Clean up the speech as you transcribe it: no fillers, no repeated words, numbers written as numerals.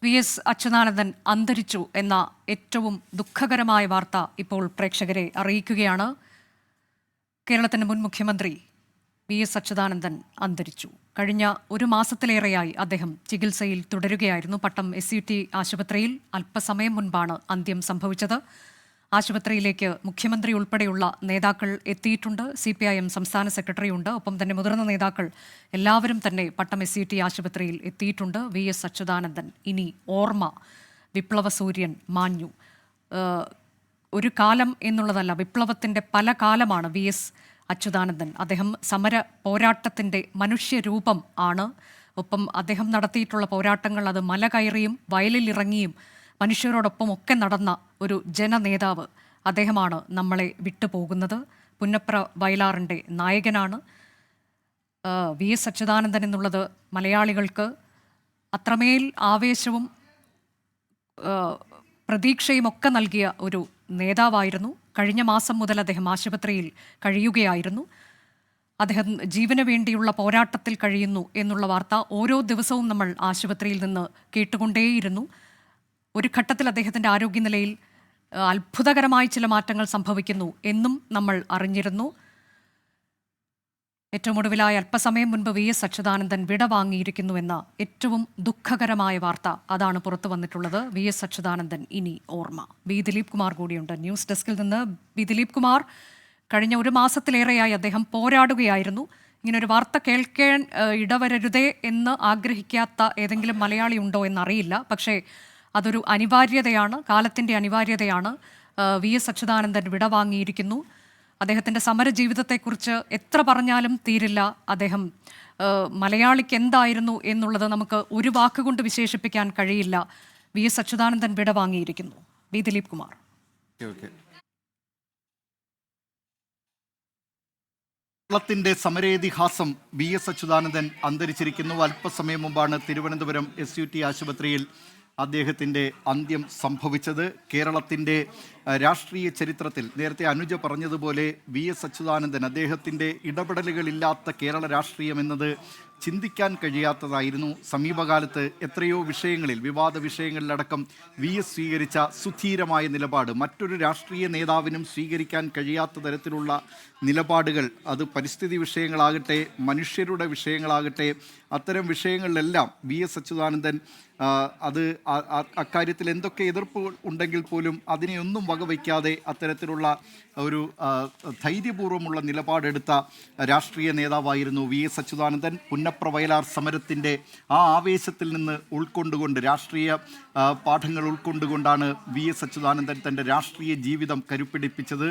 VS. Achuthanandan അന്തരിച്ചു എന്ന ഏറ്റവും ദുഃഖകരമായ വാർത്ത ഇപ്പോൾ പ്രേക്ഷകരെ അറിയിക്കുകയാണ്. കേരളത്തിന്റെ മുൻ മുഖ്യമന്ത്രി വി.എസ്. അച്യുതാനന്ദൻ അന്തരിച്ചു. കഴിഞ്ഞ ഒരു മാസത്തിലേറെയായി അദ്ദേഹം ചികിത്സയിൽ തുടരുകയായിരുന്നു. പട്ടം SUT ആശുപത്രിയിൽ അല്പസമയം മുൻപാണ് അന്ത്യം സംഭവിച്ചത്. ആശുപത്രിയിലേക്ക് മുഖ്യമന്ത്രി ഉൾപ്പെടെയുള്ള നേതാക്കൾ എത്തിയിട്ടുണ്ട്. CPIM സംസ്ഥാന സെക്രട്ടറിയുണ്ട്. ഒപ്പം തന്നെ മുതിർന്ന നേതാക്കൾ എല്ലാവരും തന്നെ പട്ടം SUT ആശുപത്രിയിൽ എത്തിയിട്ടുണ്ട്. വി.എസ്. അച്യുതാനന്ദൻ ഇനി ഓർമ്മ. വിപ്ലവ സൂര്യൻ മാഞ്ഞു. ഒരു കാലം എന്നുള്ളതല്ല, വിപ്ലവത്തിൻ്റെ പല കാലമാണ് വി.എസ്. അച്യുതാനന്ദൻ. അദ്ദേഹം സമര പോരാട്ടത്തിൻ്റെ മനുഷ്യരൂപം ആണ്. ഒപ്പം അദ്ദേഹം നടത്തിയിട്ടുള്ള പോരാട്ടങ്ങൾ അത് മല കയറിയും വയലിലിറങ്ങിയും മനുഷ്യരോടൊപ്പം ഒക്കെ നടന്ന ഒരു ജനനേതാവ് അദ്ദേഹമാണ് നമ്മളെ വിട്ടുപോകുന്നത്. പുന്നപ്ര വയലാറിൻ്റെ നായകനാണ് വി.എസ്. അച്യുതാനന്ദൻ എന്നുള്ളത്. മലയാളികൾക്ക് അത്രമേൽ ആവേശവും പ്രതീക്ഷയും ഒക്കെ നൽകിയ ഒരു നേതാവായിരുന്നു. കഴിഞ്ഞ മാസം മുതൽ അദ്ദേഹം ആശുപത്രിയിൽ കഴിയുകയായിരുന്നു. അദ്ദേഹം ജീവന് വേണ്ടിയുള്ള പോരാട്ടത്തിൽ കഴിയുന്നു എന്നുള്ള വാർത്ത ഓരോ ദിവസവും നമ്മൾ ആശുപത്രിയിൽ നിന്ന് കേട്ടുകൊണ്ടേയിരുന്നു. ഒരു ഘട്ടത്തിൽ അദ്ദേഹത്തിൻ്റെ ആരോഗ്യനിലയിൽ അത്ഭുതകരമായ ചില മാറ്റങ്ങൾ സംഭവിക്കുന്നു എന്നും നമ്മൾ അറിഞ്ഞിരുന്നു. ഏറ്റവും ഒടുവിലായ അല്പസമയം മുൻപ് വി.എസ്. അച്യുതാനന്ദൻ വിട വാങ്ങിയിരിക്കുന്നുവെന്ന ഏറ്റവും ദുഃഖകരമായ വാർത്ത അതാണ് പുറത്തു വന്നിട്ടുള്ളത്. വി.എസ്. അച്യുതാനന്ദൻ ഇനി ഓർമ്മ. ബി ദിലീപ് കുമാർ കൂടിയുണ്ട് ന്യൂസ് ഡെസ്കിൽ നിന്ന്. ബി ദിലീപ് കുമാർ, കഴിഞ്ഞ ഒരു മാസത്തിലേറെയായി അദ്ദേഹം പോരാടുകയായിരുന്നു. ഇങ്ങനൊരു വാർത്ത കേൾക്കാൻ ഇടവരരുതേ എന്ന് ആഗ്രഹിക്കാത്ത ഏതെങ്കിലും മലയാളി ഉണ്ടോ എന്നറിയില്ല. പക്ഷേ അതൊരു അനിവാര്യതയാണ്, കാലത്തിൻ്റെ അനിവാര്യതയാണ്. വി.എസ്. അച്യുതാനന്ദൻ വിടവാങ്ങിയിരിക്കുന്നു. അദ്ദേഹത്തിൻ്റെ സമരജീവിതത്തെക്കുറിച്ച് എത്ര പറഞ്ഞാലും തീരില്ല. അദ്ദേഹം മലയാളിക്ക് എന്തായിരുന്നു എന്നുള്ളത് നമുക്ക് ഒരു വാക്കുകൊണ്ട് വിശേഷിപ്പിക്കാൻ കഴിയില്ല. വി.എസ്. അച്യുതാനന്ദൻ വിടവാങ്ങിയിരിക്കുന്നു. ബി ദിലീപ് കുമാർ. കേരളത്തിന്റെ സമരേതിഹാസം വി.എസ്. അച്യുതാനന്ദൻ അന്തരിച്ചിരിക്കുന്നു. അല്പസമയം മുമ്പാണ് തിരുവനന്തപുരം SUT ആശുപത്രിയിൽ അദ്ദേഹത്തിൻ്റെ അന്ത്യം സംഭവിച്ചത്. കേരളത്തിൻ്റെ രാഷ്ട്രീയ ചരിത്രത്തിൽ നേരത്തെ അനുജ പറഞ്ഞതുപോലെ വി.എസ്. അച്യുതാനന്ദൻ, അദ്ദേഹത്തിൻ്റെ ഇടപെടലുകളില്ലാത്ത കേരള രാഷ്ട്രീയം എന്നത് ചിന്തിക്കാൻ കഴിയാത്തതായിരുന്നു. സമീപകാലത്ത് എത്രയോ വിഷയങ്ങളിൽ, വിവാദ വിഷയങ്ങളിലടക്കം വി.എസ്. സ്വീകരിച്ച സുധീരമായ നിലപാട് മറ്റൊരു രാഷ്ട്രീയ നേതാവിനും സ്വീകരിക്കാൻ കഴിയാത്ത തരത്തിലുള്ള നിലപാടുകൾ, അത് പരിസ്ഥിതി വിഷയങ്ങളാകട്ടെ മനുഷ്യരുടെ വിഷയങ്ങളാകട്ടെ, അത്തരം വിഷയങ്ങളിലെല്ലാം വി.എസ്. അച്യുതാനന്ദൻ അത് അക്കാര്യത്തിൽ എന്തൊക്കെ എതിർപ്പുകൾ ഉണ്ടെങ്കിൽ പോലും അതിനെയൊന്നും വകവയ്ക്കാതെ അത്തരത്തിലുള്ള ഒരു ധൈര്യപൂർവ്വമുള്ള നിലപാടെടുത്ത രാഷ്ട്രീയ നേതാവായിരുന്നു വി.എസ്. അച്യുതാനന്ദൻ. പുന്നപ്ര വയലാർ സമരത്തിൻ്റെ ആ ആവേശത്തിൽ നിന്ന് ഉൾക്കൊണ്ടുകൊണ്ട്, രാഷ്ട്രീയ പാഠങ്ങൾ ഉൾക്കൊണ്ടുകൊണ്ടാണ് വി.എസ്. അച്യുതാനന്ദൻ തൻ്റെ രാഷ്ട്രീയ ജീവിതം കരുപ്പിടിപ്പിച്ചത്.